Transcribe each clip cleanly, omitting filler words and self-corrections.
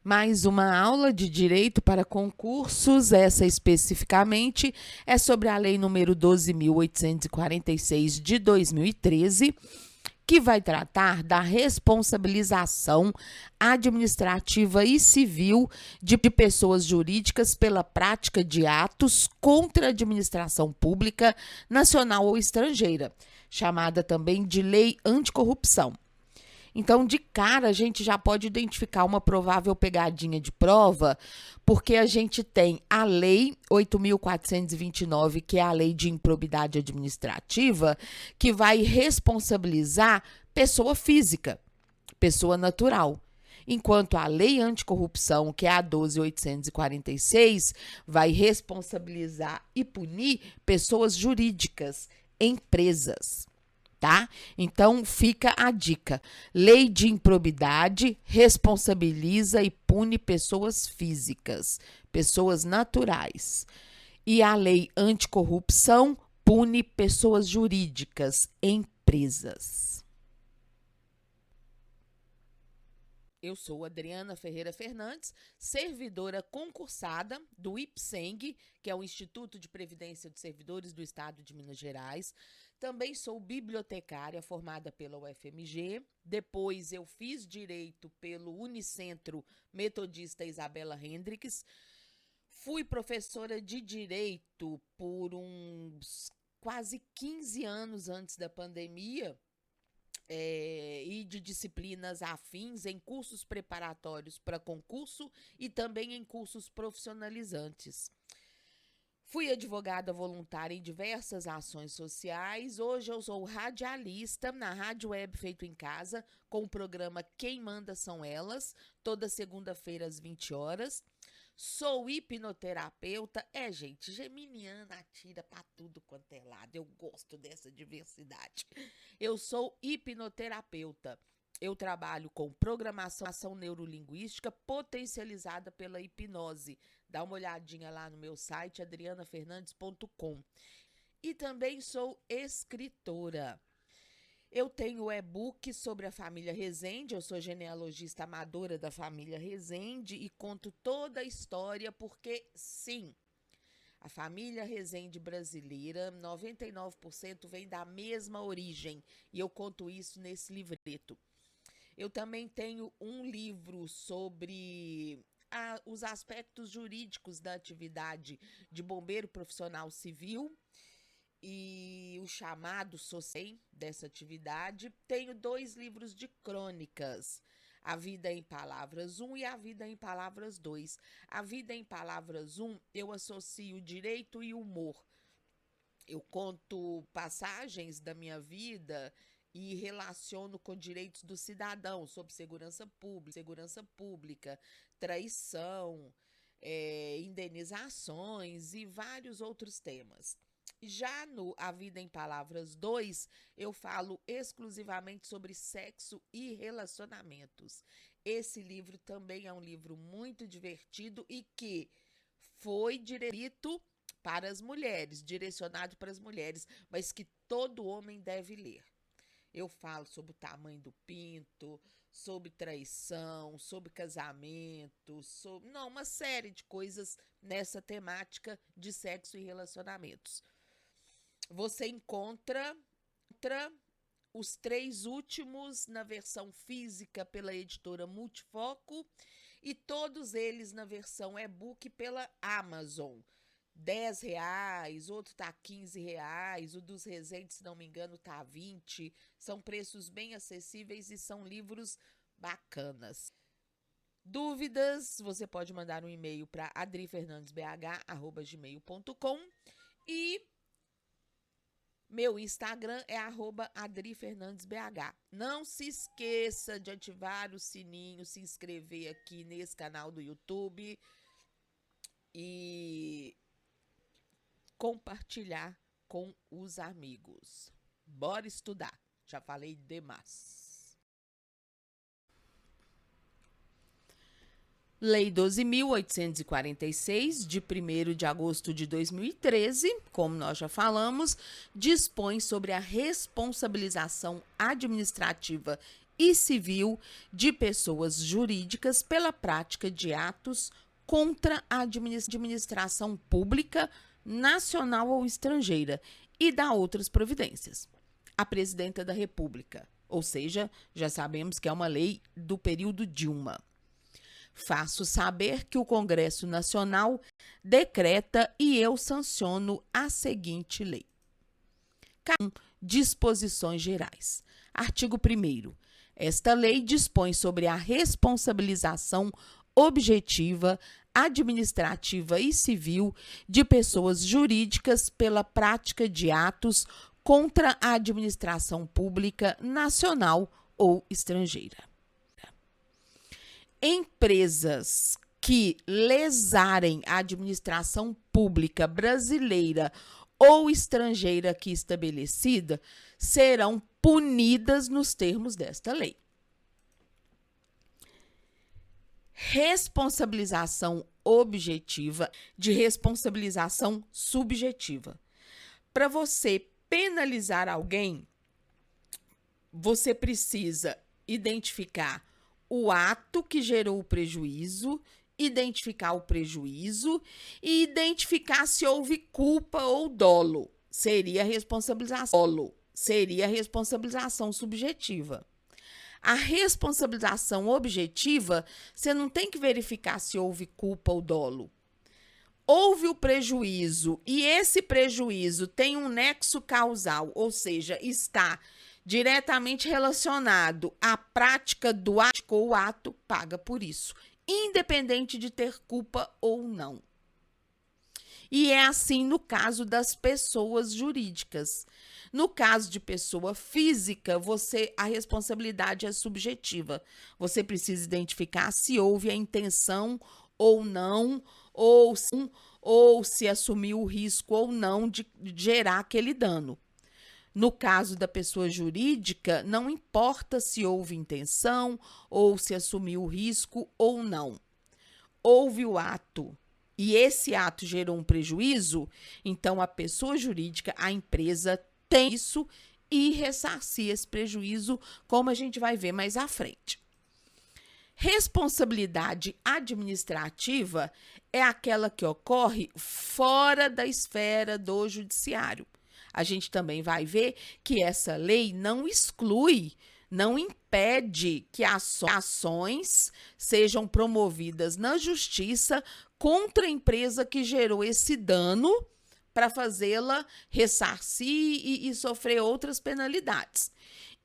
Mais uma aula de direito para concursos, essa especificamente é sobre a Lei número 12.846 de 2013, que vai tratar da responsabilização administrativa e civil de pessoas jurídicas pela prática de atos contra a administração pública nacional ou estrangeira, chamada também de Lei Anticorrupção. Então, de cara, a gente já pode identificar uma provável pegadinha de prova, porque a gente tem a Lei 8.429, que é a Lei de Improbidade Administrativa, que vai responsabilizar pessoa física, pessoa natural. Enquanto a Lei Anticorrupção, que é a 12.846, vai responsabilizar e punir pessoas jurídicas, empresas. Tá? Então, fica a dica. Lei de improbidade responsabiliza e pune pessoas físicas, pessoas naturais. E a lei anticorrupção pune pessoas jurídicas, empresas. Eu sou Adriana Ferreira Fernandes, servidora concursada do IPSENG, que é o Instituto de Previdência dos Servidores do Estado de Minas Gerais. Também sou bibliotecária formada pela UFMG. Depois eu fiz direito pelo Unicentro Metodista Isabela Hendricks. Fui professora de direito por uns quase 15 anos antes da pandemia. E de disciplinas afins em cursos preparatórios para concurso e também em cursos profissionalizantes. Fui advogada voluntária em diversas ações sociais. Hoje eu sou radialista na Rádio Web Feito em Casa, com o programa Quem Manda São Elas, toda segunda-feira às 20 horas. Sou hipnoterapeuta. Gente, geminiana atira pra tudo quanto é lado. Eu gosto dessa diversidade. Eu sou hipnoterapeuta. Eu trabalho com programação neurolinguística potencializada pela hipnose. Dá uma olhadinha lá no meu site, adrianafernandes.com. E também sou escritora. Eu tenho e-book sobre a família Rezende, eu sou genealogista amadora da família Rezende e conto toda a história porque, sim, a família Rezende brasileira, 99% vem da mesma origem e eu conto isso nesse livreto. Eu também tenho um livro sobre os aspectos jurídicos da atividade de bombeiro profissional civil e o chamado SOCEM dessa atividade. Tenho 2 livros de crônicas, A Vida em Palavras 1 e A Vida em Palavras 2. A Vida em Palavras 1, eu associo direito e humor. Eu conto passagens da minha vida e relaciono com direitos do cidadão, sobre segurança pública, traição, indenizações e vários outros temas. Já no A Vida em Palavras 2, eu falo exclusivamente sobre sexo e relacionamentos. Esse livro também é um livro muito divertido e que foi direcionado para as mulheres, mas que todo homem deve ler. Eu falo sobre o tamanho do pinto, sobre traição, sobre casamento, uma série de coisas nessa temática de sexo e relacionamentos. Você encontra os 3 últimos na versão física pela editora Multifoco e todos eles na versão e-book pela Amazon. R$10, outro tá R$15, o dos Rezende, se não me engano, tá R$20. São preços bem acessíveis e são livros bacanas. Dúvidas, você pode mandar um e-mail para adrifernandesbh@gmail.com e meu Instagram é @adrifernandesbh. Não se esqueça de ativar o sininho, se inscrever aqui nesse canal do YouTube e compartilhar com os amigos. Bora estudar. Já falei demais. Lei 12.846, de 1º de agosto de 2013, como nós já falamos, dispõe sobre a responsabilização administrativa e civil de pessoas jurídicas pela prática de atos contra a administração pública, nacional ou estrangeira, e dá outras providências. A Presidenta da República, ou seja, já sabemos que é uma lei do período Dilma. Faço saber que o Congresso Nacional decreta e eu sanciono a seguinte lei. Disposições gerais. Artigo 1º. Esta lei dispõe sobre a responsabilização objetiva, administrativa e civil de pessoas jurídicas pela prática de atos contra a administração pública nacional ou estrangeira. Empresas que lesarem a administração pública brasileira ou estrangeira aqui estabelecida serão punidas nos termos desta lei. Responsabilização objetiva de responsabilização subjetiva. Para você penalizar alguém, você precisa identificar o ato que gerou o prejuízo, identificar o prejuízo e identificar se houve culpa ou dolo. Seria responsabilização subjetiva. A responsabilização objetiva, você não tem que verificar se houve culpa ou dolo. Houve o prejuízo e esse prejuízo tem um nexo causal, ou seja, está diretamente relacionado à prática do ato, o ato paga por isso, independente de ter culpa ou não. E é assim no caso das pessoas jurídicas. No caso de pessoa física, a responsabilidade é subjetiva. Você precisa identificar se houve a intenção ou não, ou se assumiu o risco ou não de gerar aquele dano. No caso da pessoa jurídica, não importa se houve intenção ou se assumiu o risco ou não. Houve o ato e esse ato gerou um prejuízo, então a pessoa jurídica, a empresa, tem isso e ressarcir esse prejuízo, como a gente vai ver mais à frente. Responsabilidade administrativa é aquela que ocorre fora da esfera do judiciário. A gente também vai ver que essa lei não exclui, não impede que ações sejam promovidas na justiça contra a empresa que gerou esse dano para fazê-la ressarcir e sofrer outras penalidades.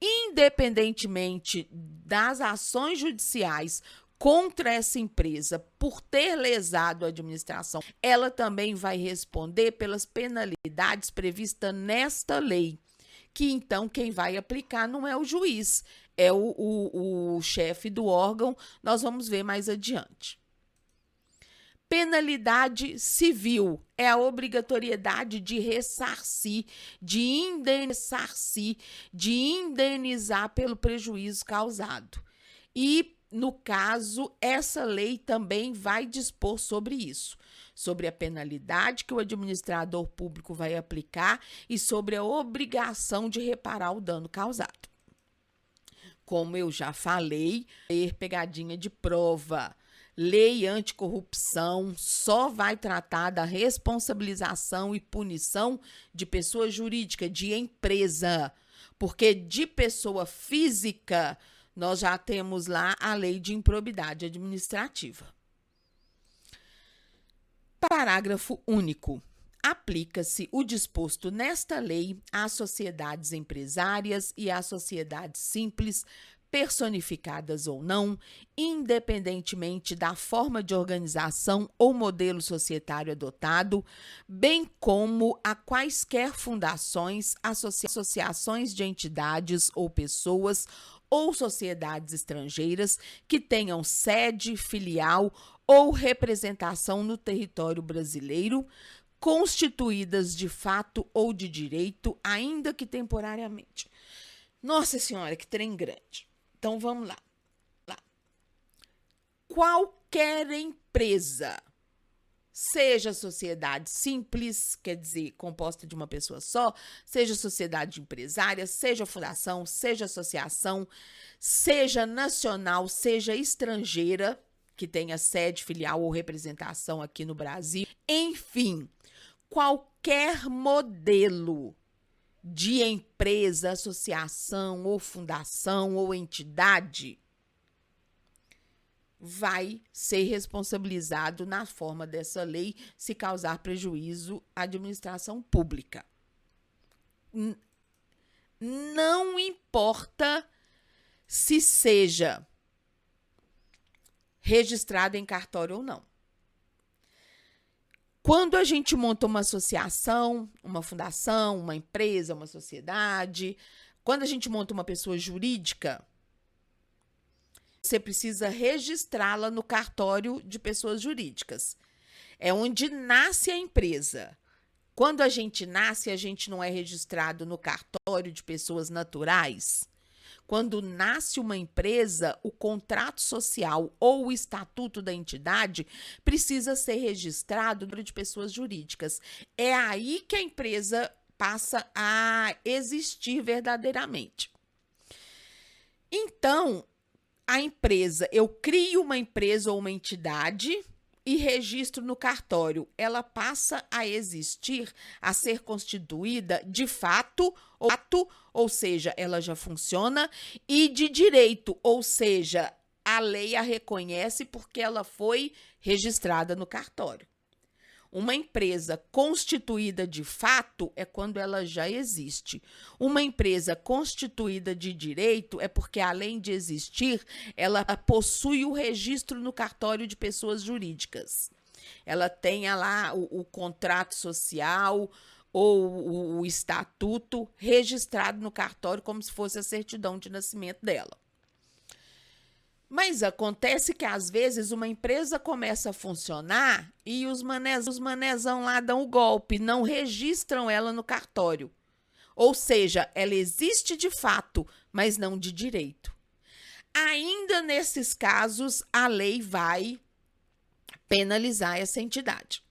Independentemente das ações judiciais contra essa empresa por ter lesado a administração, ela também vai responder pelas penalidades previstas nesta lei, que então quem vai aplicar não é o juiz, é o chefe do órgão, nós vamos ver mais adiante. Penalidade civil é a obrigatoriedade de ressarcir, de indenizar pelo prejuízo causado. E, no caso, essa lei também vai dispor sobre isso, sobre a penalidade que o administrador público vai aplicar e sobre a obrigação de reparar o dano causado. Como eu já falei, pegadinha de prova. Lei anticorrupção só vai tratar da responsabilização e punição de pessoa jurídica, de empresa, porque de pessoa física nós já temos lá a lei de improbidade administrativa. Parágrafo único. Aplica-se o disposto nesta lei às sociedades empresárias e às sociedades simples, personificadas ou não, independentemente da forma de organização ou modelo societário adotado, bem como a quaisquer fundações, associações de entidades ou pessoas ou sociedades estrangeiras que tenham sede, filial ou representação no território brasileiro, constituídas de fato ou de direito, ainda que temporariamente. Nossa Senhora, que trem grande! Então, vamos lá. Qualquer empresa seja sociedade simples, quer dizer, composta de uma pessoa só, seja sociedade empresária, seja fundação, seja associação, seja nacional, seja estrangeira, que tenha sede, filial ou representação aqui no Brasil. Enfim, qualquer modelo de empresa, associação ou fundação ou entidade vai ser responsabilizado na forma dessa lei se causar prejuízo à administração pública. Não importa se seja registrado em cartório ou não. Quando a gente monta uma associação, uma fundação, uma empresa, uma sociedade, quando a gente monta uma pessoa jurídica, você precisa registrá-la no cartório de pessoas jurídicas. É onde nasce a empresa. Quando a gente nasce, a gente não é registrado no cartório de pessoas naturais. Quando nasce uma empresa, o contrato social ou o estatuto da entidade precisa ser registrado de pessoas jurídicas. É aí que a empresa passa a existir verdadeiramente. Então, eu crio uma empresa ou uma entidade e registro no cartório. Ela passa a existir, a ser constituída de fato, ou seja, ela já funciona, e de direito, ou seja, a lei a reconhece porque ela foi registrada no cartório. Uma empresa constituída de fato é quando ela já existe. Uma empresa constituída de direito é porque, além de existir, ela possui o registro no cartório de pessoas jurídicas. Ela tem lá o contrato social ou o estatuto registrado no cartório como se fosse a certidão de nascimento dela. Mas acontece que, às vezes, uma empresa começa a funcionar e os manezão lá dão o golpe, não registram ela no cartório. Ou seja, ela existe de fato, mas não de direito. Ainda nesses casos, a lei vai penalizar essa entidade.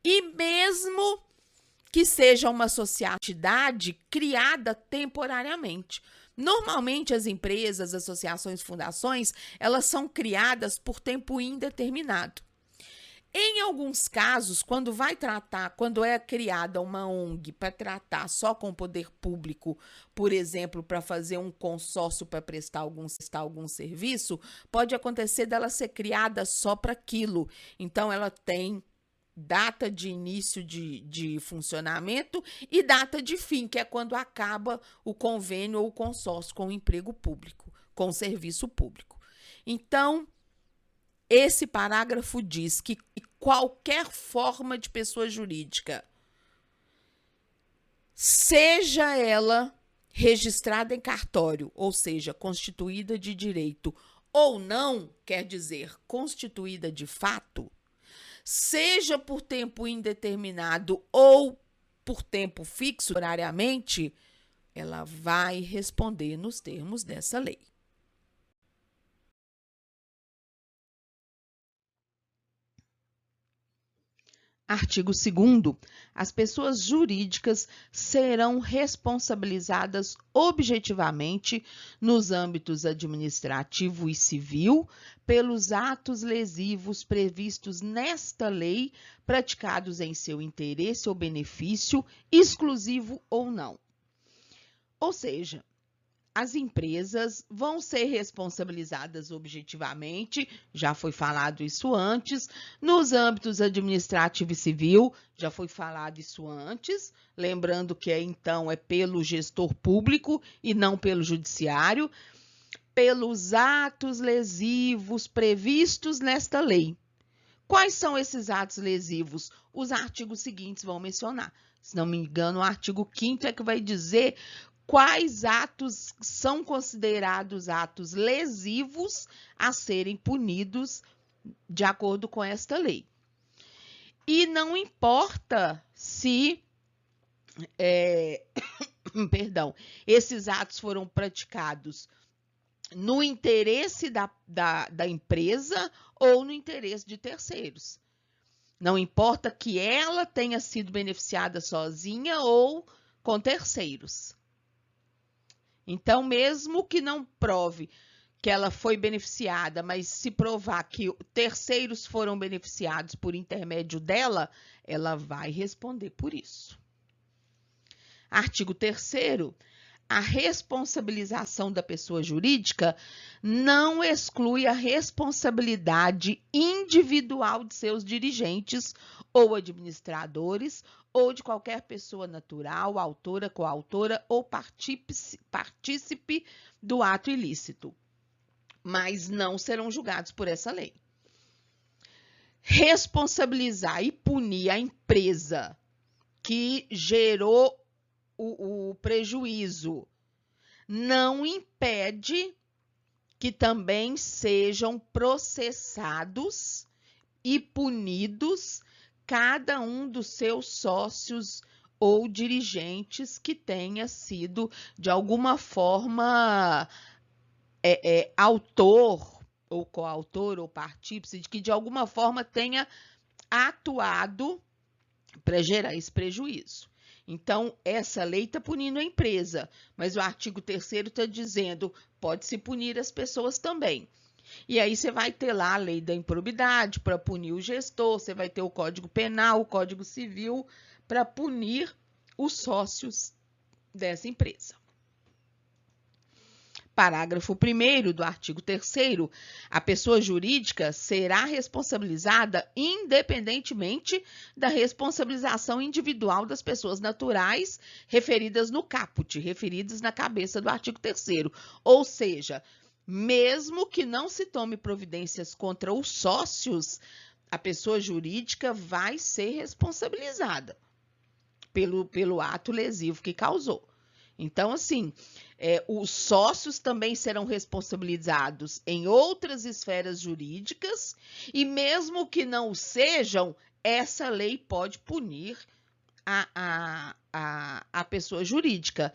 E mesmo que seja uma sociedade criada temporariamente. Normalmente, as empresas, associações, fundações, elas são criadas por tempo indeterminado. Em alguns casos, quando é criada uma ONG para tratar só com o poder público, por exemplo, para fazer um consórcio para prestar algum serviço, pode acontecer dela ser criada só para aquilo. Então, ela tem data de início de funcionamento e data de fim, que é quando acaba o convênio ou o consórcio com o emprego público, com o serviço público. Então, esse parágrafo diz que qualquer forma de pessoa jurídica, seja ela registrada em cartório, ou seja, constituída de direito, ou não, quer dizer, constituída de fato, seja por tempo indeterminado ou por tempo fixo, horariamente, ela vai responder nos termos dessa lei. Artigo 2º. As pessoas jurídicas serão responsabilizadas objetivamente nos âmbitos administrativo e civil pelos atos lesivos previstos nesta lei, praticados em seu interesse ou benefício, exclusivo ou não. Ou seja, as empresas vão ser responsabilizadas objetivamente, já foi falado isso antes, nos âmbitos administrativo e civil, já foi falado isso antes, lembrando que então é pelo gestor público e não pelo judiciário, pelos atos lesivos previstos nesta lei. Quais são esses atos lesivos? Os artigos seguintes vão mencionar. Se não me engano, o artigo 5º é que vai dizer quais atos são considerados atos lesivos a serem punidos de acordo com esta lei. E não importa se esses atos foram praticados no interesse da empresa ou no interesse de terceiros. Não importa que ela tenha sido beneficiada sozinha ou com terceiros. Então, mesmo que não prove que ela foi beneficiada, mas se provar que terceiros foram beneficiados por intermédio dela, ela vai responder por isso. Artigo 3º. A responsabilização da pessoa jurídica não exclui a responsabilidade individual de seus dirigentes ou administradores ou de qualquer pessoa natural, autora, coautora ou partícipe do ato ilícito, mas não serão julgados por essa lei. Responsabilizar e punir a empresa que gerou o prejuízo não impede que também sejam processados e punidos cada um dos seus sócios ou dirigentes que tenha sido, de alguma forma, autor ou coautor ou partícipe, que de alguma forma tenha atuado para gerar esse prejuízo. Então, essa lei está punindo a empresa, mas o artigo 3º está dizendo pode-se punir as pessoas também. E aí você vai ter lá a lei da improbidade para punir o gestor, você vai ter o Código Penal, o Código Civil para punir os sócios dessa empresa. Parágrafo 1º do artigo 3º, a pessoa jurídica será responsabilizada independentemente da responsabilização individual das pessoas naturais referidas no caput, referidas na cabeça do artigo 3º. Ou seja, mesmo que não se tome providências contra os sócios, a pessoa jurídica vai ser responsabilizada pelo ato lesivo que causou. Então, assim, os sócios também serão responsabilizados em outras esferas jurídicas e mesmo que não o sejam, essa lei pode punir a pessoa jurídica.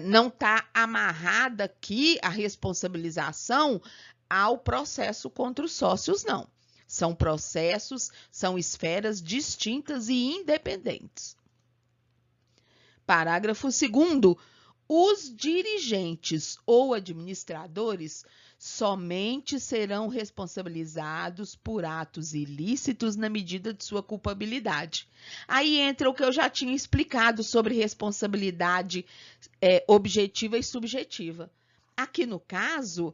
Não está amarrada aqui a responsabilização ao processo contra os sócios, não. São processos, são esferas distintas e independentes. Parágrafo 2º. Os dirigentes ou administradores somente serão responsabilizados por atos ilícitos na medida de sua culpabilidade. Aí entra o que eu já tinha explicado sobre responsabilidade objetiva e subjetiva. Aqui no caso,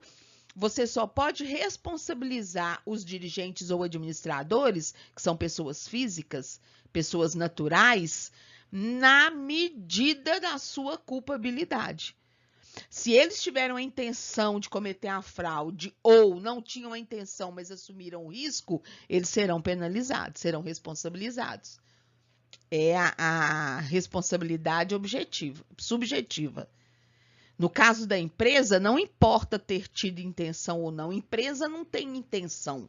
você só pode responsabilizar os dirigentes ou administradores, que são pessoas físicas, pessoas naturais, na medida da sua culpabilidade. Se eles tiveram a intenção de cometer a fraude ou não tinham a intenção, mas assumiram o risco, eles serão penalizados, serão responsabilizados. É a responsabilidade subjetiva. No caso da empresa, não importa ter tido intenção ou não, empresa não tem intenção.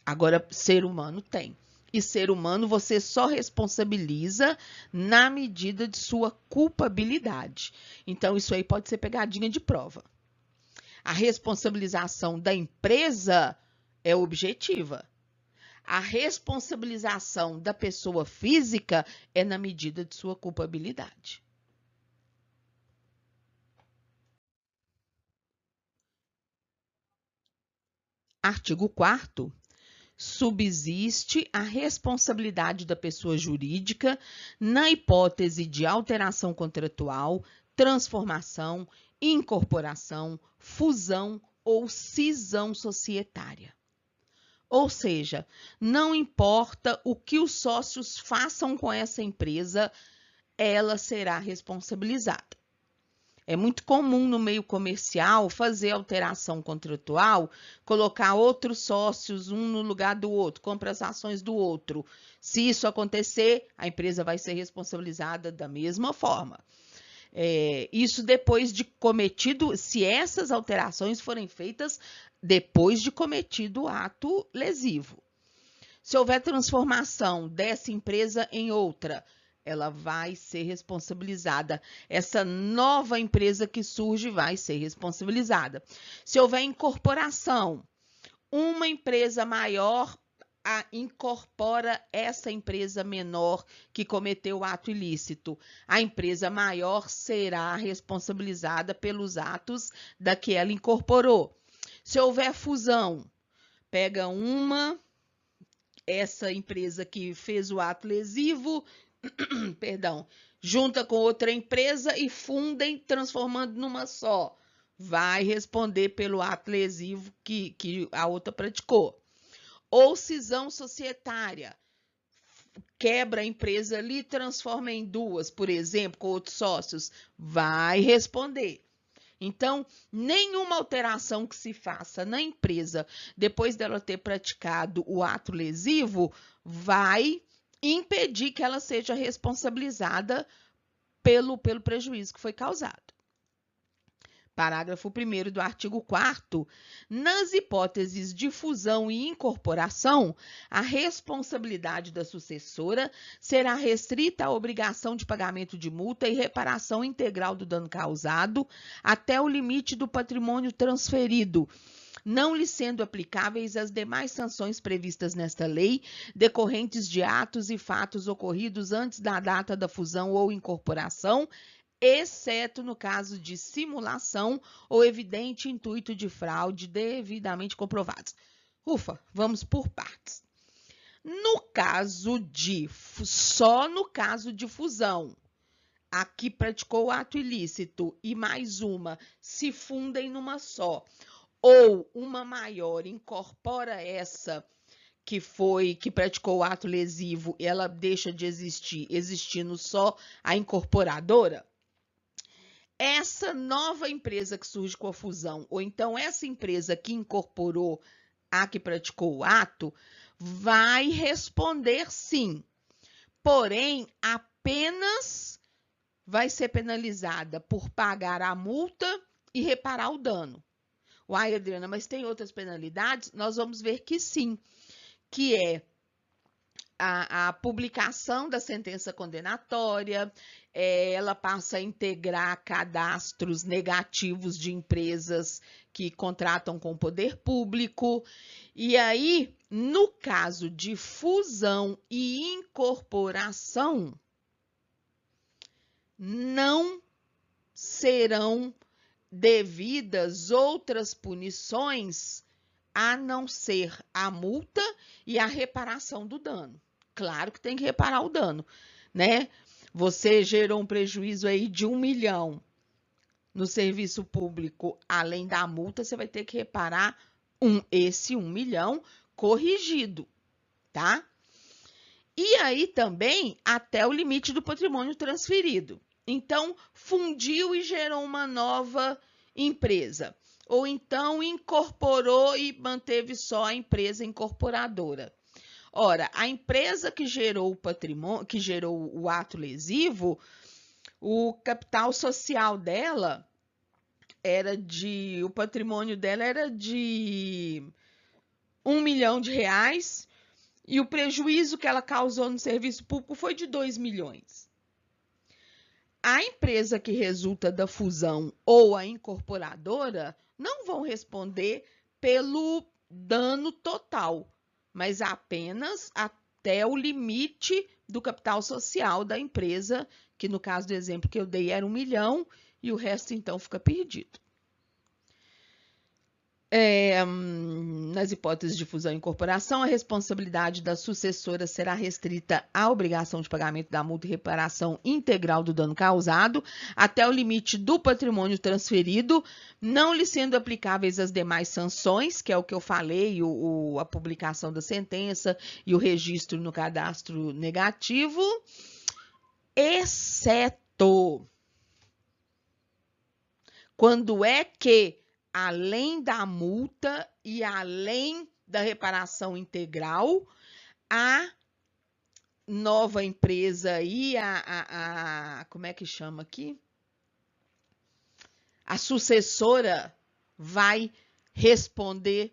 Agora, ser humano tem. E ser humano você só responsabiliza na medida de sua culpabilidade. Então, isso aí pode ser pegadinha de prova. A responsabilização da empresa é objetiva. A responsabilização da pessoa física é na medida de sua culpabilidade. Artigo 4º. Subsiste a responsabilidade da pessoa jurídica na hipótese de alteração contratual, transformação, incorporação, fusão ou cisão societária. Ou seja, não importa o que os sócios façam com essa empresa, ela será responsabilizada. É muito comum no meio comercial fazer alteração contratual, colocar outros sócios, um no lugar do outro, compra as ações do outro. Se isso acontecer, a empresa vai ser responsabilizada da mesma forma. Isso depois de cometido, se essas alterações forem feitas depois de cometido o ato lesivo. Se houver transformação dessa empresa em outra, ela vai ser responsabilizada. Essa nova empresa que surge vai ser responsabilizada. Se houver incorporação, uma empresa maior incorpora essa empresa menor que cometeu o ato ilícito. A empresa maior será responsabilizada pelos atos da que ela incorporou. Se houver fusão, pega essa empresa que fez o ato lesivo, perdão, junta com outra empresa e fundem, transformando numa só. Vai responder pelo ato lesivo que a outra praticou. Ou cisão societária, quebra a empresa ali, transforma em duas, por exemplo, com outros sócios, vai responder. Então, nenhuma alteração que se faça na empresa depois dela ter praticado o ato lesivo vai impedir que ela seja responsabilizada pelo prejuízo que foi causado. Parágrafo 1º do artigo 4º, nas hipóteses de fusão e incorporação, a responsabilidade da sucessora será restrita à obrigação de pagamento de multa e reparação integral do dano causado até o limite do patrimônio transferido, não lhe sendo aplicáveis as demais sanções previstas nesta lei, decorrentes de atos e fatos ocorridos antes da data da fusão ou incorporação, exceto no caso de simulação ou evidente intuito de fraude devidamente comprovados. Ufa, vamos por partes. Só no caso de fusão, a que praticou o ato ilícito e mais uma se fundem numa só, ou uma maior incorpora essa que praticou o ato lesivo, ela deixa de existir, existindo só a incorporadora, essa nova empresa que surge com a fusão, ou então essa empresa que incorporou a que praticou o ato, vai responder sim. Porém, apenas vai ser penalizada por pagar a multa e reparar o dano. Uai, Adriana, mas tem outras penalidades? Nós vamos ver que sim, que é a publicação da sentença condenatória, ela passa a integrar cadastros negativos de empresas que contratam com o poder público. E aí, no caso de fusão e incorporação, não serão devidas outras punições a não ser a multa e a reparação do dano. Claro que tem que reparar o dano, né? Você gerou um prejuízo aí de 1 milhão no serviço público, além da multa, você vai ter que reparar esse 1 milhão corrigido, tá? E aí também até o limite do patrimônio transferido. Então, fundiu e gerou uma nova empresa. Ou então incorporou e manteve só a empresa incorporadora. Ora, a empresa que gerou o patrimônio, que gerou o ato lesivo, o capital social dela o patrimônio dela era de 1 milhão de reais e o prejuízo que ela causou no serviço público foi de 2 milhões. A empresa que resulta da fusão ou a incorporadora não vão responder pelo dano total, mas apenas até o limite do capital social da empresa, que no caso do exemplo que eu dei era 1 milhão, e o resto então fica perdido. Nas hipóteses de fusão e incorporação, a responsabilidade da sucessora será restrita à obrigação de pagamento da multa e reparação integral do dano causado, até o limite do patrimônio transferido, não lhe sendo aplicáveis as demais sanções, que é o que eu falei, a publicação da sentença e o registro no cadastro negativo, exceto quando é que, além da multa e além da reparação integral, a nova empresa e como é que chama aqui? A sucessora vai responder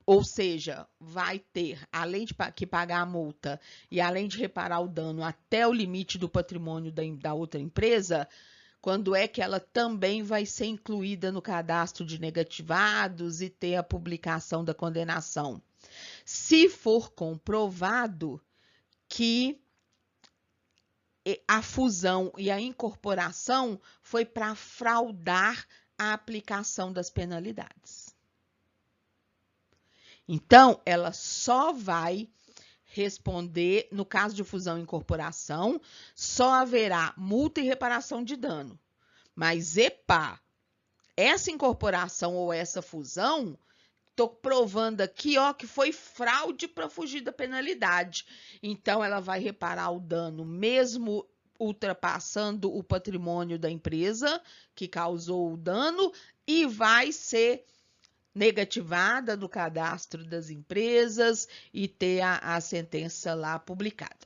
Ou seja, vai ter, além de que pagar a multa e além de reparar o dano até o limite do patrimônio da outra empresa, quando é que ela também vai ser incluída no cadastro de negativados e ter a publicação da condenação? Se for comprovado que a fusão e a incorporação foi para fraudar a aplicação das penalidades. Então, ela só vai responder, no caso de fusão e incorporação, só haverá multa e reparação de dano. Mas, essa incorporação ou essa fusão, estou provando aqui, ó, que foi fraude para fugir da penalidade. Então, ela vai reparar o dano mesmo ultrapassando o patrimônio da empresa que causou o dano e vai ser negativada do cadastro das empresas e ter a sentença lá publicada.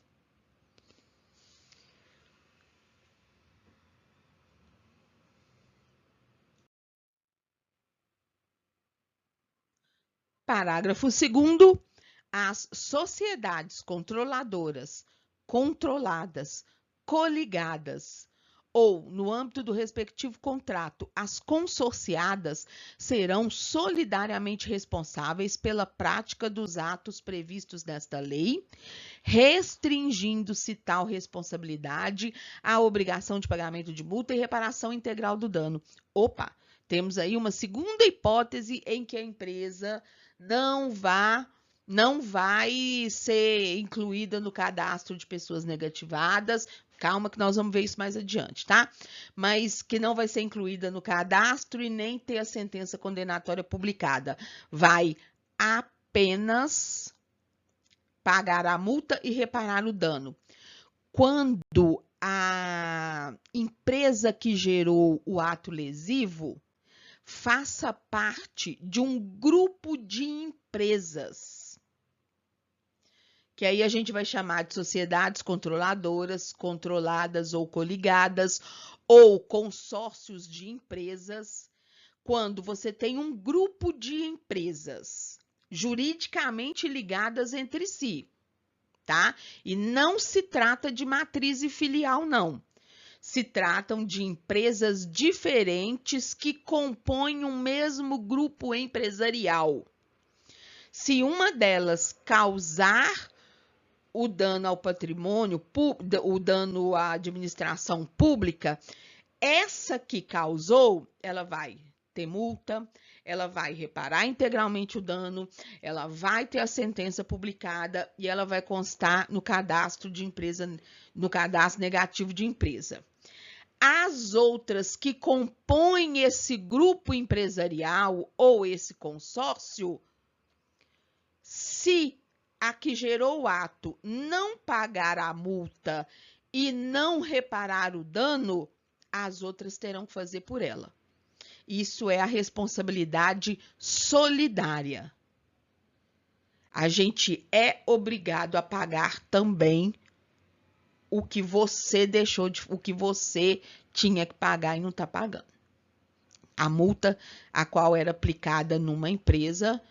Parágrafo 2º. As sociedades controladoras, controladas, coligadas ou, no âmbito do respectivo contrato, as consorciadas serão solidariamente responsáveis pela prática dos atos previstos nesta lei, restringindo-se tal responsabilidade à obrigação de pagamento de multa e reparação integral do dano. Opa, temos aí uma segunda hipótese em que a empresa não vai ser incluída no cadastro de pessoas negativadas. Calma que nós vamos ver isso mais adiante, tá? Mas que não vai ser incluída no cadastro e nem ter a sentença condenatória publicada. Vai apenas pagar a multa e reparar o dano. Quando a empresa que gerou o ato lesivo faça parte de um grupo de empresas, que aí a gente vai chamar de sociedades controladoras, controladas ou coligadas, ou consórcios de empresas, quando você tem um grupo de empresas juridicamente ligadas entre si, tá? E não se trata de matriz e filial, não. Se tratam de empresas diferentes que compõem um mesmo grupo empresarial. Se uma delas causar o dano ao patrimônio, o dano à administração pública, essa que causou, ela vai ter multa, ela vai reparar integralmente o dano, ela vai ter a sentença publicada e ela vai constar no cadastro de empresa, no cadastro negativo de empresa. As outras que compõem esse grupo empresarial ou esse consórcio, se a que gerou o ato não pagar a multa e não reparar o dano, as outras terão que fazer por ela. Isso é a responsabilidade solidária. A gente é obrigado a pagar também o que você deixou o que você tinha que pagar e não está pagando. A multa a qual era aplicada numa empresa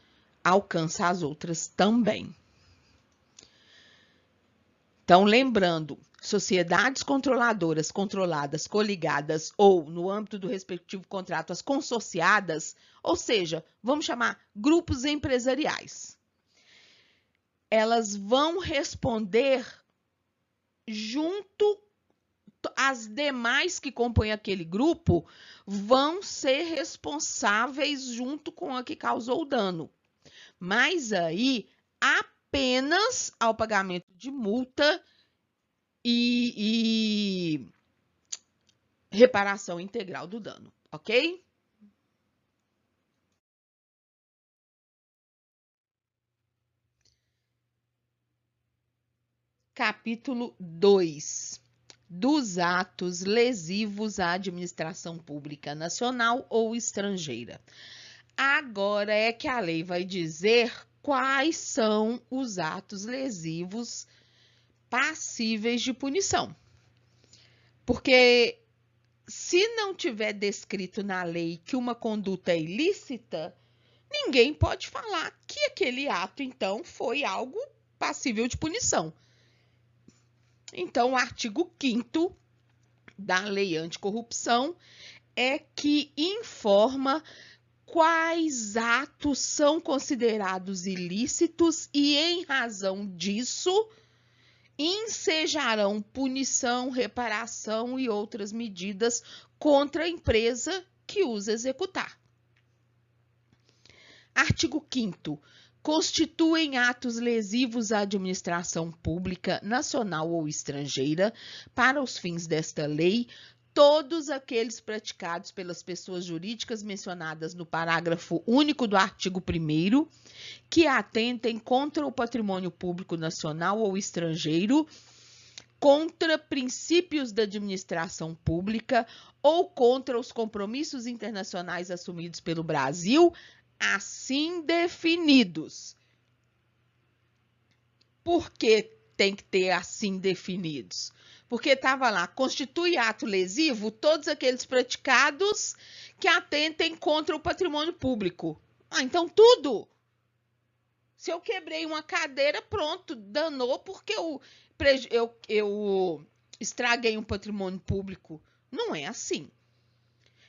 alcança as outras também. Então, lembrando, sociedades controladoras, controladas, coligadas ou, no âmbito do respectivo contrato, as consorciadas, ou seja, vamos chamar grupos empresariais. Elas vão responder junto, as demais que compõem aquele grupo vão ser responsáveis junto com a que causou o dano. Mas aí, apenas ao pagamento de multa e reparação integral do dano, ok? Capítulo 2. Dos atos lesivos à administração pública nacional ou estrangeira. Agora é que a lei vai dizer quais são os atos lesivos passíveis de punição. Porque se não tiver descrito na lei que uma conduta é ilícita, ninguém pode falar que aquele ato, então, foi algo passível de punição. Então, o artigo 5º da Lei Anticorrupção é que informa quais atos são considerados ilícitos e, em razão disso, ensejarão punição, reparação e outras medidas contra a empresa que os executar. Artigo 5º. Constituem atos lesivos à administração pública, nacional ou estrangeira, para os fins desta lei, todos aqueles praticados pelas pessoas jurídicas mencionadas no parágrafo único do artigo 1º, que atentem contra o patrimônio público nacional ou estrangeiro, contra princípios da administração pública ou contra os compromissos internacionais assumidos pelo Brasil, assim definidos. Por que tem que ter assim definidos? Porque estava lá, constitui ato lesivo todos aqueles praticados que atentem contra o patrimônio público. Então tudo. Se eu quebrei uma cadeira, pronto, danou porque eu estraguei um patrimônio público. Não é assim.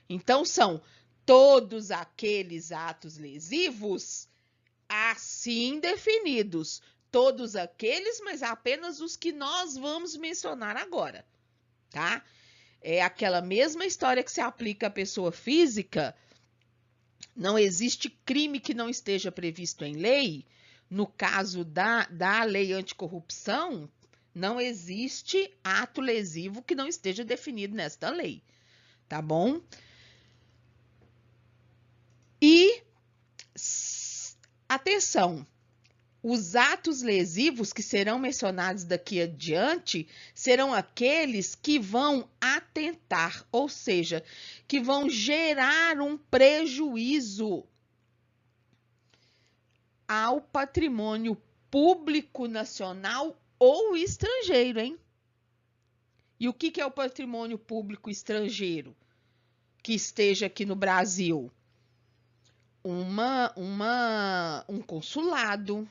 Então são todos aqueles atos lesivos assim definidos. Todos aqueles, mas apenas os que nós vamos mencionar agora, tá? É aquela mesma história que se aplica à pessoa física. Não existe crime que não esteja previsto em lei. No caso da lei anticorrupção, não existe ato lesivo que não esteja definido nesta lei, tá bom? E, atenção, os atos lesivos que serão mencionados daqui adiante serão aqueles que vão atentar, ou seja, que vão gerar um prejuízo ao patrimônio público nacional ou estrangeiro, hein? E o que é o patrimônio público estrangeiro que esteja aqui no Brasil? Um consulado,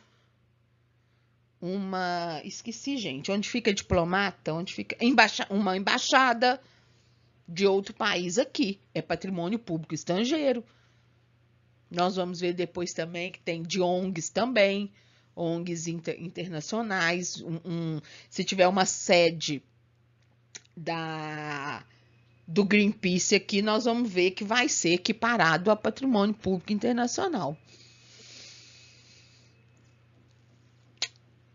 esqueci, gente, onde fica diplomata, onde fica uma embaixada de outro país aqui, é patrimônio público estrangeiro. Nós vamos ver depois também que tem de ONGs também, ONGs internacionais, se tiver uma sede do Greenpeace aqui, nós vamos ver que vai ser equiparado a patrimônio público internacional.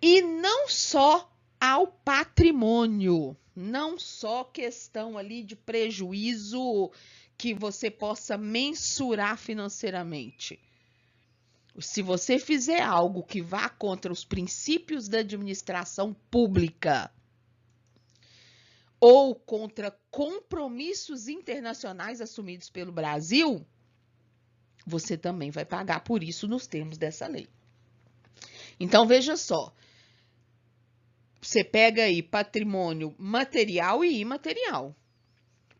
E não só ao patrimônio, não só questão ali de prejuízo que você possa mensurar financeiramente. Se você fizer algo que vá contra os princípios da administração pública ou contra compromissos internacionais assumidos pelo Brasil, você também vai pagar por isso nos termos dessa lei. Então, veja só. Você pega aí patrimônio material e imaterial.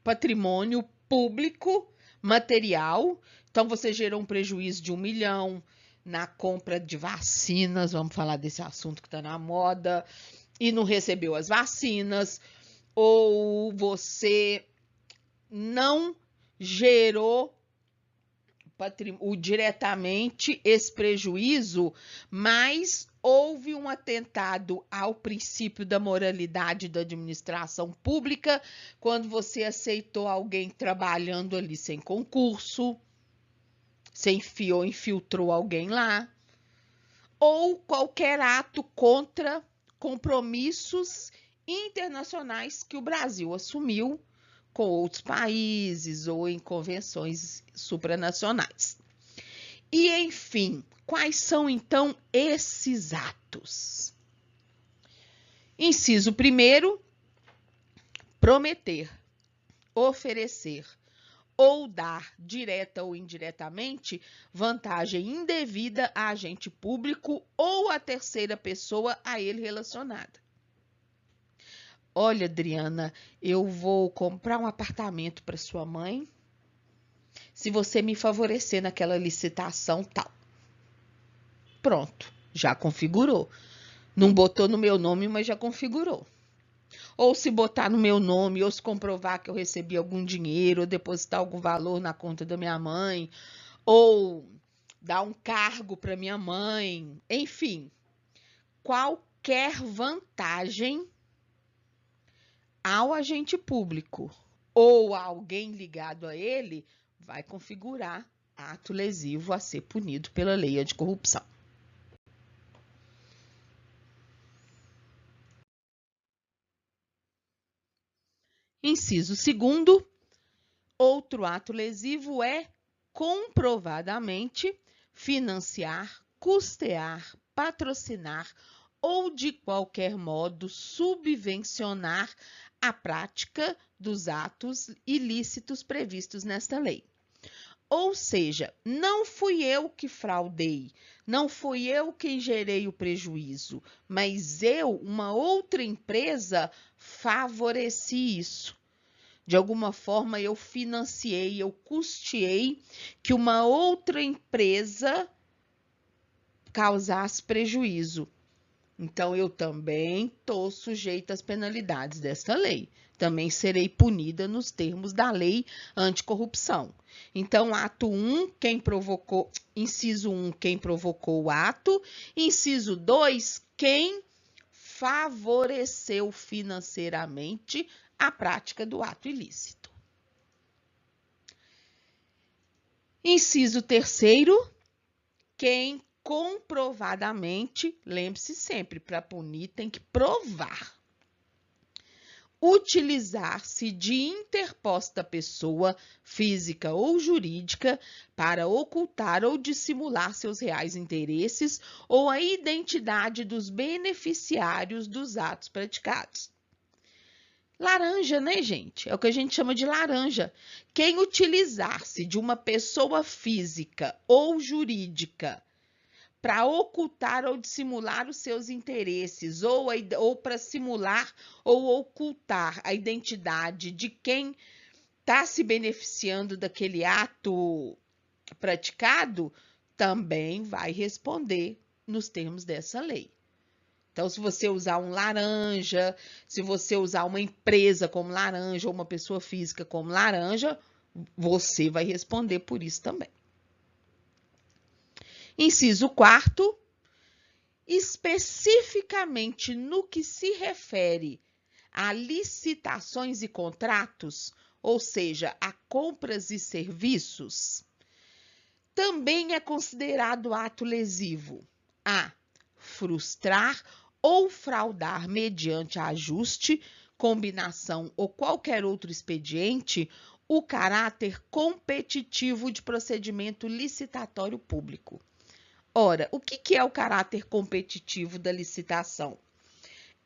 Patrimônio público, material. Então, você gerou um prejuízo de 1 milhão na compra de vacinas. Vamos falar desse assunto que está na moda. E não recebeu as vacinas. Ou você não gerou diretamente esse prejuízo, mas houve um atentado ao princípio da moralidade da administração pública quando você aceitou alguém trabalhando ali sem concurso, você infiltrou alguém lá, ou qualquer ato contra compromissos internacionais que o Brasil assumiu com outros países ou em convenções supranacionais. E, enfim, quais são, então, esses atos? Inciso 1º, prometer, oferecer ou dar, direta ou indiretamente, vantagem indevida a agente público ou a terceira pessoa a ele relacionada. Olha, Adriana, eu vou comprar um apartamento para sua mãe. se você me favorecer naquela licitação tal. Pronto, já configurou. Não botou no meu nome, mas já configurou. Ou se botar no meu nome, ou se comprovar que eu recebi algum dinheiro, ou depositar algum valor na conta da minha mãe, ou dar um cargo para minha mãe, enfim, qualquer vantagem ao agente público ou a alguém ligado a ele vai configurar ato lesivo a ser punido pela lei anticorrupção. Inciso 2º, outro ato lesivo é comprovadamente financiar, custear, patrocinar ou de qualquer modo subvencionar a prática dos atos ilícitos previstos nesta lei. Ou seja, não fui eu que fraudei, não fui eu quem gerei o prejuízo, mas eu, uma outra empresa, favoreci isso. De alguma forma, eu financiei, eu custeei que uma outra empresa causasse prejuízo. Então, eu também estou sujeita às penalidades desta lei. Também serei punida nos termos da lei anticorrupção. Então, ato 1, inciso 1, quem provocou o ato. Inciso 2, quem favoreceu financeiramente a prática do ato ilícito. Inciso 3º, quem comprovadamente, lembre-se sempre, para punir tem que provar, utilizar-se de interposta pessoa, física ou jurídica, para ocultar ou dissimular seus reais interesses ou a identidade dos beneficiários dos atos praticados. Laranja, né, gente? É o que a gente chama de laranja. Quem utilizar-se de uma pessoa física ou jurídica para ocultar ou dissimular os seus interesses, ou para simular ou ocultar a identidade de quem está se beneficiando daquele ato praticado, também vai responder nos termos dessa lei. Então, se você usar um laranja, se você usar uma empresa como laranja ou uma pessoa física como laranja, você vai responder por isso também. Inciso 4º, especificamente no que se refere a licitações e contratos, ou seja, a compras e serviços, também é considerado ato lesivo a frustrar ou fraudar mediante ajuste, combinação ou qualquer outro expediente o caráter competitivo de procedimento licitatório público. Ora, o que é o caráter competitivo da licitação?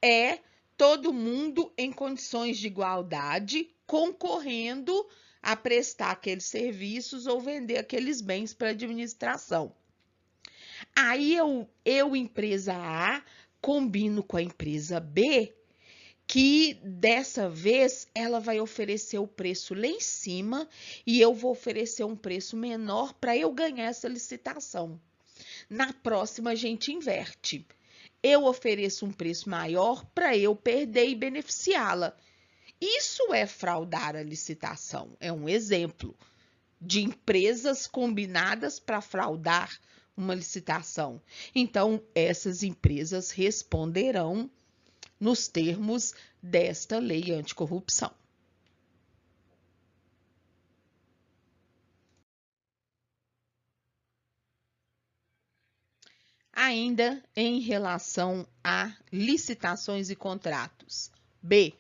É todo mundo em condições de igualdade concorrendo a prestar aqueles serviços ou vender aqueles bens para a administração. Aí eu, empresa A, combino com a empresa B, que dessa vez ela vai oferecer o preço lá em cima e eu vou oferecer um preço menor para eu ganhar essa licitação. Na próxima, a gente inverte. Eu ofereço um preço maior para eu perder e beneficiá-la. Isso é fraudar a licitação. É um exemplo de empresas combinadas para fraudar uma licitação. Então, essas empresas responderão nos termos desta lei anticorrupção. Ainda em relação a licitações e contratos. B.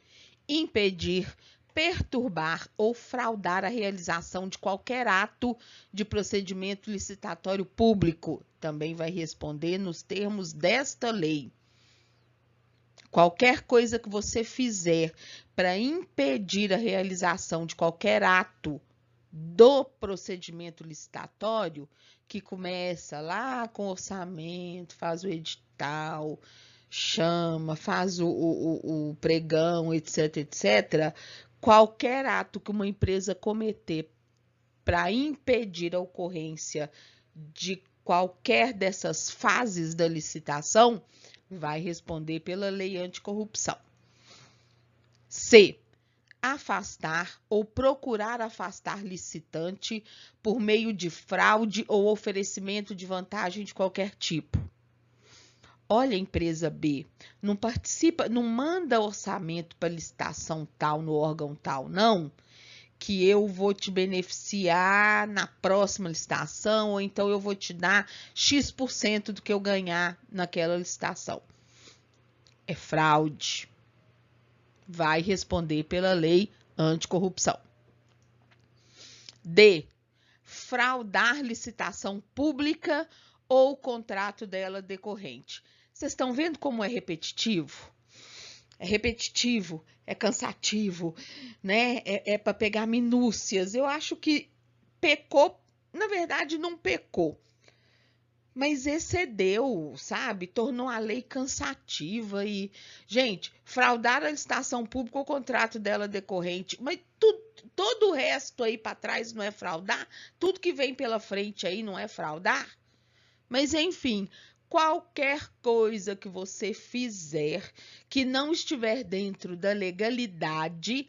Impedir, perturbar ou fraudar a realização de qualquer ato de procedimento licitatório público. Também vai responder nos termos desta lei. Qualquer coisa que você fizer para impedir a realização de qualquer ato do procedimento licitatório, que começa lá com orçamento, faz o edital, chama, faz o pregão, etc, etc. Qualquer ato que uma empresa cometer para impedir a ocorrência de qualquer dessas fases da licitação, vai responder pela lei anticorrupção. C. Afastar ou procurar afastar licitante por meio de fraude ou oferecimento de vantagem de qualquer tipo. Olha, a empresa B, não participa, não manda orçamento para licitação tal no órgão tal, não, que eu vou te beneficiar na próxima licitação, ou então eu vou te dar X% do que eu ganhar naquela licitação. É fraude. Vai responder pela lei anticorrupção. D. Fraudar licitação pública ou contrato dela decorrente. Vocês estão vendo como é repetitivo? É repetitivo, é cansativo, né? É para pegar minúcias. Eu acho que pecou, na verdade não pecou, mas excedeu, sabe? Tornou a lei cansativa e, gente, fraudar a licitação pública ou contrato dela decorrente, mas todo o resto aí para trás não é fraudar? Tudo que vem pela frente aí não é fraudar? Mas, enfim, qualquer coisa que você fizer que não estiver dentro da legalidade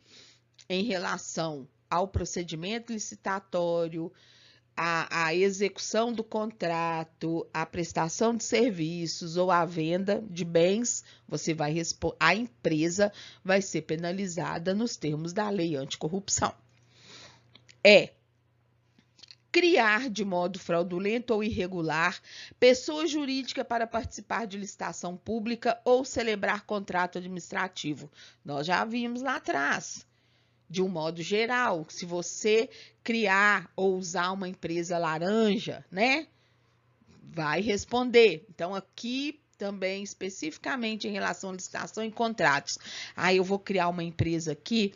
em relação ao procedimento licitatório, a execução do contrato, a prestação de serviços ou a venda de bens, a empresa vai ser penalizada nos termos da lei anticorrupção. Criar de modo fraudulento ou irregular pessoa jurídica para participar de licitação pública ou celebrar contrato administrativo. Nós já vimos lá atrás. De um modo geral, se você criar ou usar uma empresa laranja, né, vai responder. Então, aqui também, especificamente em relação à licitação e contratos. Aí eu vou criar uma empresa aqui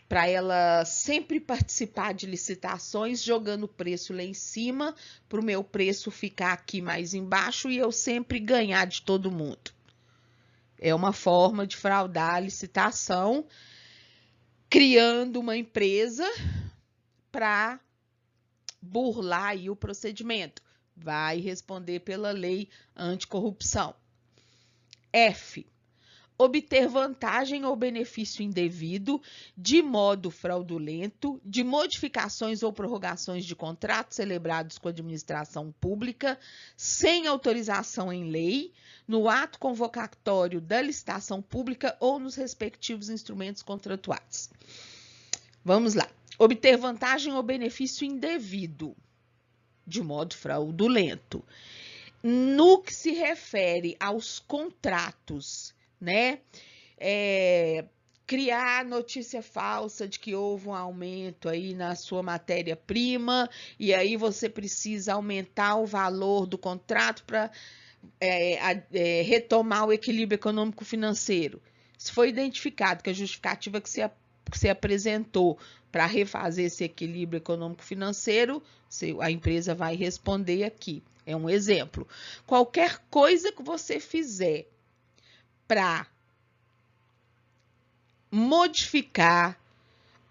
para ela sempre participar de licitações, jogando o preço lá em cima, para o meu preço ficar aqui mais embaixo e eu sempre ganhar de todo mundo. É uma forma de fraudar a licitação, criando uma empresa para burlar aí o procedimento. Vai responder pela lei anticorrupção. F. Obter vantagem ou benefício indevido de modo fraudulento, de modificações ou prorrogações de contratos celebrados com a administração pública, sem autorização em lei, no ato convocatório da licitação pública ou nos respectivos instrumentos contratuais. Vamos lá. Obter vantagem ou benefício indevido, de modo fraudulento. No que se refere aos contratos, né? Criar notícia falsa de que houve um aumento aí na sua matéria-prima e aí você precisa aumentar o valor do contrato para retomar o equilíbrio econômico-financeiro. Se foi identificado que a justificativa que você apresentou para refazer esse equilíbrio econômico-financeiro, a empresa vai responder aqui. É um exemplo. Qualquer coisa que você fizer para modificar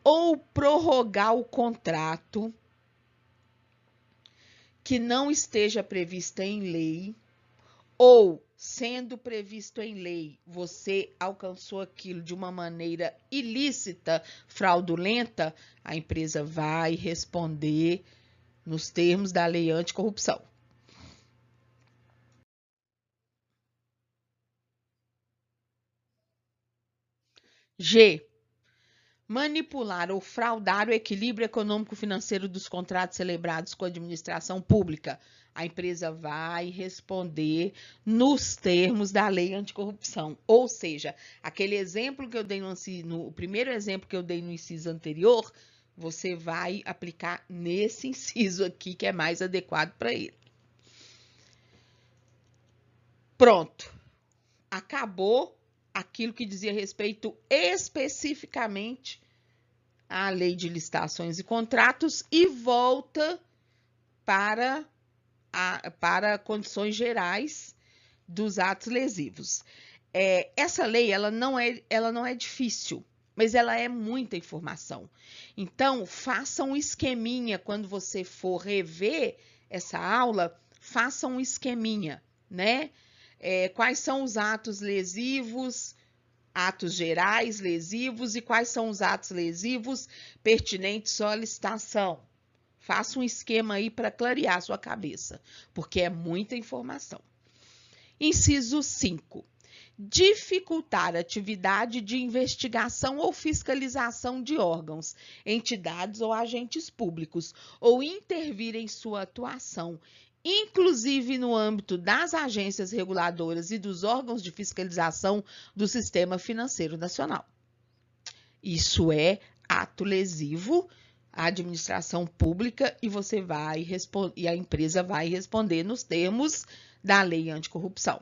ou prorrogar o contrato que não esteja prevista em lei, ou sendo previsto em lei, você alcançou aquilo de uma maneira ilícita, fraudulenta, a empresa vai responder nos termos da lei anticorrupção. G. Manipular ou fraudar o equilíbrio econômico-financeiro dos contratos celebrados com a administração pública. A empresa vai responder nos termos da lei anticorrupção. Ou seja, aquele exemplo que eu dei o primeiro exemplo que eu dei no inciso anterior, você vai aplicar nesse inciso aqui, que é mais adequado para ele. Pronto. Acabou aquilo que dizia respeito especificamente à lei de licitações e contratos e volta para condições gerais dos atos lesivos. Essa lei ela não é difícil, mas ela é muita informação. Então, faça um esqueminha quando você for rever essa aula, faça um esqueminha, né? Quais são os atos lesivos, atos gerais lesivos e quais são os atos lesivos pertinentes à licitação. Faça um esquema aí para clarear a sua cabeça, porque é muita informação. Inciso 5. Dificultar a atividade de investigação ou fiscalização de órgãos, entidades ou agentes públicos, ou intervir em sua atuação, inclusive no âmbito das agências reguladoras e dos órgãos de fiscalização do Sistema Financeiro Nacional. Isso é ato lesivo à administração pública e a empresa vai responder nos termos da Lei Anticorrupção.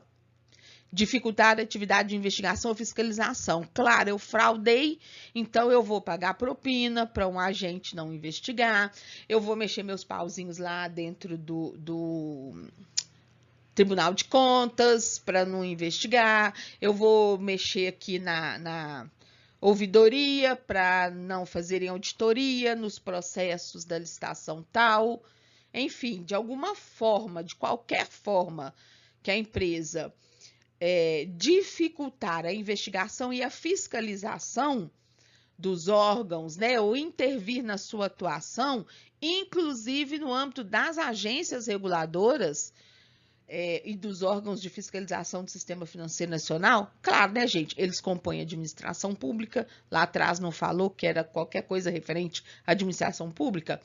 Dificultar a atividade de investigação ou fiscalização. Claro, eu fraudei, então eu vou pagar propina para um agente não investigar, eu vou mexer meus pauzinhos lá dentro do Tribunal de Contas para não investigar, eu vou mexer aqui na ouvidoria para não fazerem auditoria nos processos da licitação tal. Enfim, de alguma forma, de qualquer forma que a empresa dificultar a investigação e a fiscalização dos órgãos, né, ou intervir na sua atuação, inclusive no âmbito das agências reguladoras e dos órgãos de fiscalização do Sistema Financeiro Nacional. Claro, né, gente, eles compõem a administração pública, lá atrás não falou que era qualquer coisa referente à administração pública.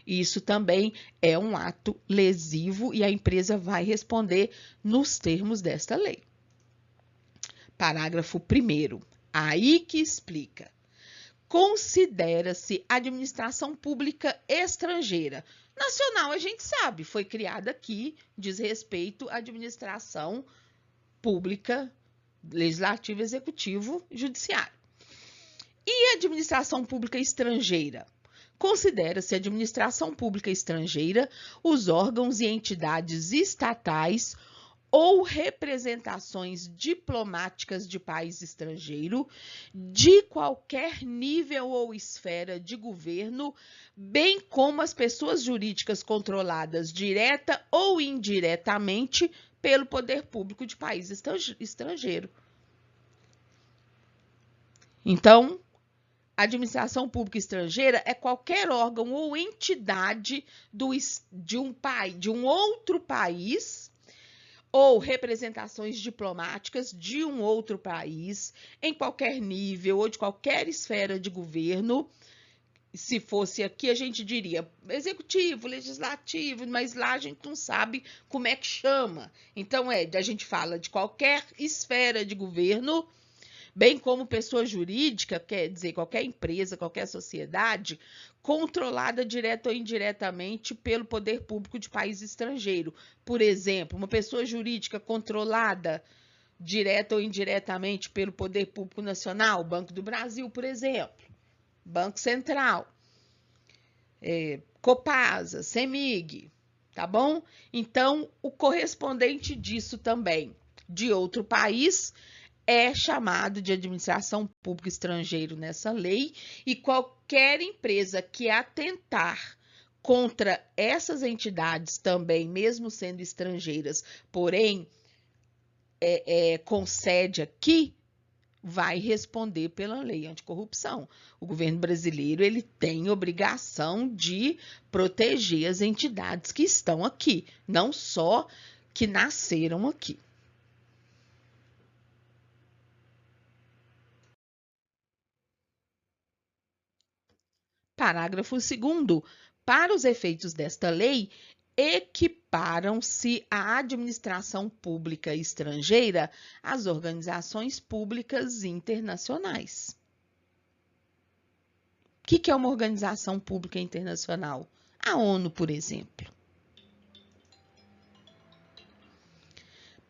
Isso também é um ato lesivo e a empresa vai responder nos termos desta lei. Parágrafo 1º, aí que explica. Considera-se administração pública estrangeira. Nacional, a gente sabe, foi criada aqui, diz respeito à administração pública, legislativo, executivo, judiciário. E a administração pública estrangeira? Considera-se administração pública estrangeira os órgãos e entidades estatais ou representações diplomáticas de país estrangeiro, de qualquer nível ou esfera de governo, bem como as pessoas jurídicas controladas direta ou indiretamente pelo poder público de país estrangeiro. Então, a administração pública estrangeira é qualquer órgão ou entidade de um outro país ou representações diplomáticas de um outro país, em qualquer nível ou de qualquer esfera de governo. Se fosse aqui, a gente diria executivo, legislativo, mas lá a gente não sabe como é que chama. Então, a gente fala de qualquer esfera de governo, bem como pessoa jurídica, quer dizer, qualquer empresa, qualquer sociedade, controlada direta ou indiretamente pelo poder público de país estrangeiro. Por exemplo, uma pessoa jurídica controlada direta ou indiretamente pelo poder público nacional, Banco do Brasil, por exemplo, Banco Central, Copasa, CEMIG, tá bom? Então, o correspondente disso também, de outro país, é chamado de administração pública estrangeiro nessa lei, e qualquer empresa que atentar contra essas entidades também, mesmo sendo estrangeiras, porém com sede aqui, vai responder pela lei anticorrupção. O governo brasileiro ele tem obrigação de proteger as entidades que estão aqui, não só que nasceram aqui. Parágrafo 2º. Para os efeitos desta lei, equiparam-se à administração pública estrangeira as organizações públicas internacionais. O que é uma organização pública internacional? A ONU, por exemplo.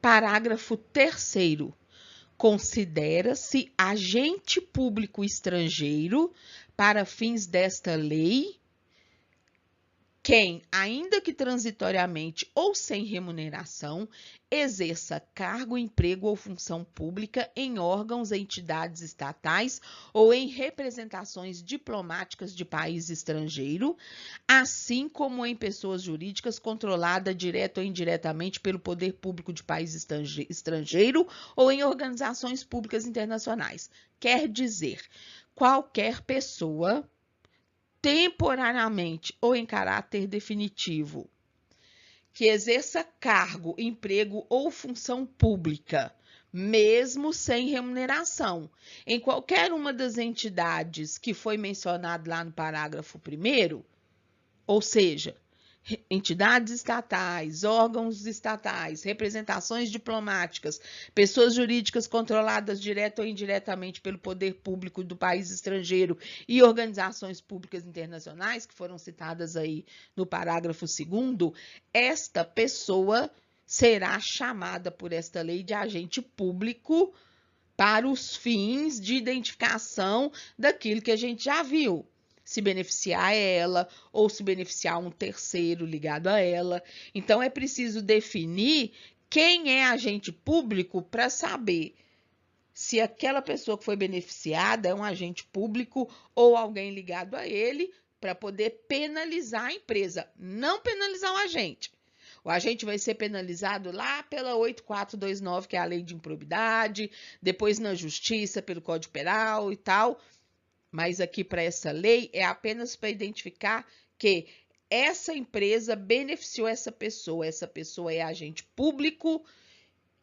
Parágrafo 3º. Considera-se agente público estrangeiro para fins desta lei quem, ainda que transitoriamente ou sem remuneração, exerça cargo, emprego ou função pública em órgãos, entidades estatais ou em representações diplomáticas de país estrangeiro, assim como em pessoas jurídicas controladas direta ou indiretamente pelo poder público de país estrangeiro ou em organizações públicas internacionais. Quer dizer, qualquer pessoa temporariamente ou em caráter definitivo, que exerça cargo, emprego ou função pública, mesmo sem remuneração, em qualquer uma das entidades que foi mencionado lá no parágrafo 1º, ou seja, entidades estatais, órgãos estatais, representações diplomáticas, pessoas jurídicas controladas direta ou indiretamente pelo poder público do país estrangeiro e organizações públicas internacionais, que foram citadas aí no parágrafo 2º, esta pessoa será chamada por esta lei de agente público para os fins de identificação daquilo que a gente já viu. Se beneficiar ela ou se beneficiar um terceiro ligado a ela. Então, é preciso definir quem é agente público para saber se aquela pessoa que foi beneficiada é um agente público ou alguém ligado a ele, para poder penalizar a empresa, não penalizar o agente. O agente vai ser penalizado lá pela 8429, que é a lei de improbidade, depois na justiça, pelo Código Penal e tal. Mas aqui para essa lei é apenas para identificar que essa empresa beneficiou essa pessoa é agente público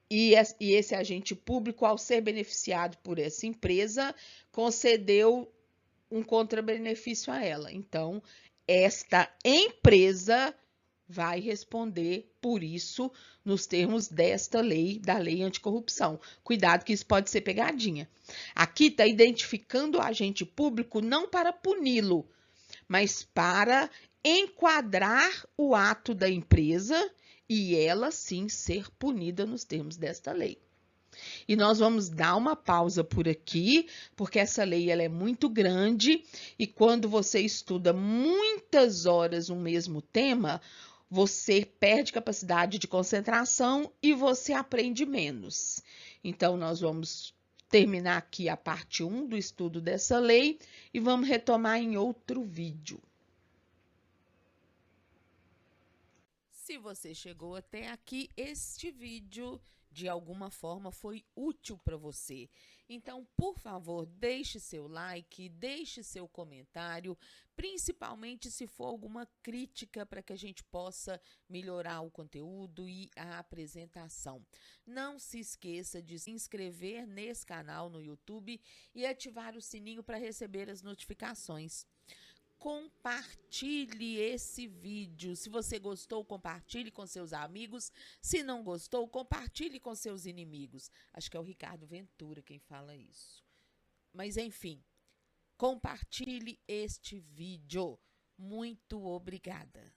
e esse agente público, ao ser beneficiado por essa empresa, concedeu um contrabenefício a ela. Então, esta empresa vai responder por isso nos termos desta lei, da lei anticorrupção. Cuidado que isso pode ser pegadinha. Aqui está identificando o agente público não para puni-lo, mas para enquadrar o ato da empresa e ela sim ser punida nos termos desta lei. E nós vamos dar uma pausa por aqui, porque essa lei ela é muito grande e quando você estuda muitas horas um mesmo tema, você perde capacidade de concentração e você aprende menos. Então, nós vamos terminar aqui a parte 1 do estudo dessa lei e vamos retomar em outro vídeo. Se você chegou até aqui, este vídeo de alguma forma foi útil para você. Então, por favor, deixe seu like, deixe seu comentário, principalmente se for alguma crítica para que a gente possa melhorar o conteúdo e a apresentação. Não se esqueça de se inscrever nesse canal no YouTube e ativar o sininho para receber as notificações. Compartilhe esse vídeo. Se você gostou, compartilhe com seus amigos. Se não gostou, compartilhe com seus inimigos. Acho que é o Ricardo Ventura quem fala isso. Mas, enfim, compartilhe este vídeo. Muito obrigada.